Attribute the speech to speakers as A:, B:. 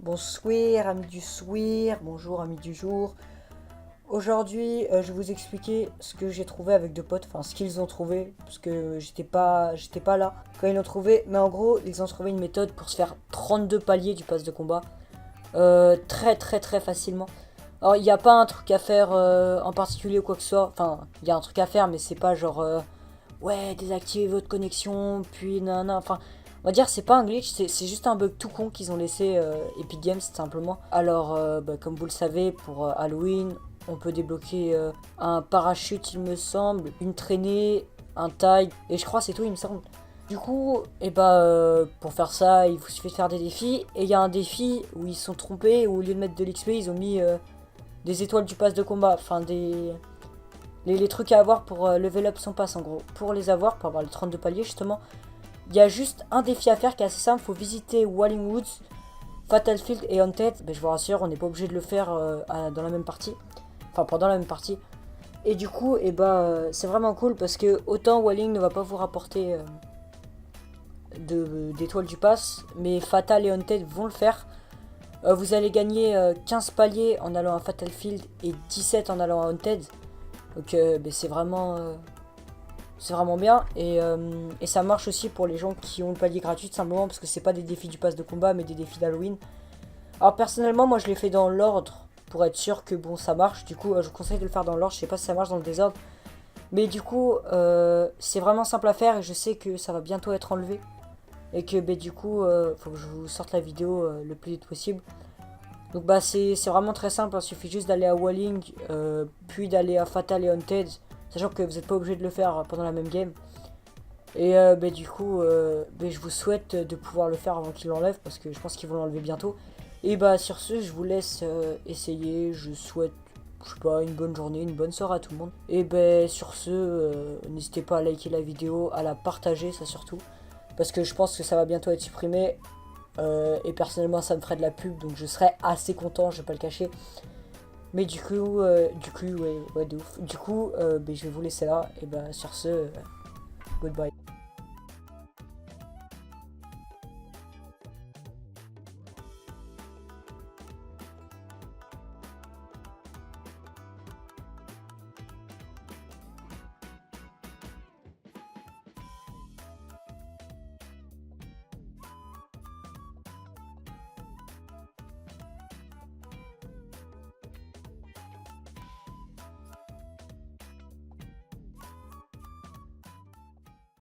A: Bonsoir, amis du soir, bonjour, amis du jour. Aujourd'hui, je vais vous expliquer ce que j'ai trouvé avec deux potes, enfin ce qu'ils ont trouvé, parce que j'étais pas là quand ils l'ont trouvé. Mais en gros, ils ont trouvé une méthode pour se faire 32 paliers du pass de combat, très très très facilement. Alors, il n'y a pas un truc à faire en particulier ou quoi que ce soit. Enfin, il y a un truc à faire, mais c'est pas genre ouais, désactivez votre connexion, puis nanana. Enfin, on va dire c'est pas un glitch, c'est juste un bug tout con qu'ils ont laissé Epic Games simplement. Alors, comme vous le savez, pour Halloween, on peut débloquer un parachute, il me semble, une traînée, un tag, et je crois c'est tout, il me semble. Du coup, pour faire ça, il vous suffit de faire des défis. Et il y a un défi où ils se sont trompés, où au lieu de mettre de l'XP, ils ont mis des étoiles du pass de combat. Enfin, les trucs à avoir pour level up son pass en gros. Pour les avoir, pour avoir les 32 paliers justement, il y a juste un défi à faire qui est assez simple. Il faut visiter Walling Woods, Fatal Field et Haunted. Mais je vous rassure, on n'est pas obligé de le faire dans la même partie. Enfin, pendant la même partie. Et du coup, c'est vraiment cool parce que autant Walling ne va pas vous rapporter d'étoiles du pass, mais Fatal et Haunted vont le faire. Vous allez gagner 15 paliers en allant à Fatal Field et 17 en allant à Haunted. Donc c'est vraiment bien. Et ça marche aussi pour les gens qui ont le palier gratuit, simplement parce que c'est pas des défis du pass de combat, mais des défis d'Halloween. Alors personnellement, moi je l'ai fait dans l'ordre pour être sûr que bon ça marche. Du coup, je vous conseille de le faire dans l'ordre. Je sais pas si ça marche dans le désordre. Mais du coup, c'est vraiment simple à faire et je sais que ça va bientôt être enlevé. Et que du coup, faut que je vous sorte la vidéo le plus vite possible. Donc c'est vraiment très simple, hein. Il suffit juste d'aller à Walling, puis d'aller à Fatal et Haunted, sachant que vous n'êtes pas obligé de le faire pendant la même game. Et du coup, je vous souhaite de pouvoir le faire avant qu'ils l'enlèvent, parce que je pense qu'ils vont l'enlever bientôt. Et sur ce, je vous laisse essayer, je souhaite, je sais pas, une bonne journée, une bonne soirée à tout le monde. Et sur ce, n'hésitez pas à liker la vidéo, à la partager, ça surtout, parce que je pense que ça va bientôt être supprimé. Et personnellement ça me ferait de la pub, donc je serais assez content, je vais pas le cacher. Mais ouais, de ouf. Du coup, je vais vous laisser là. Et sur ce, goodbye.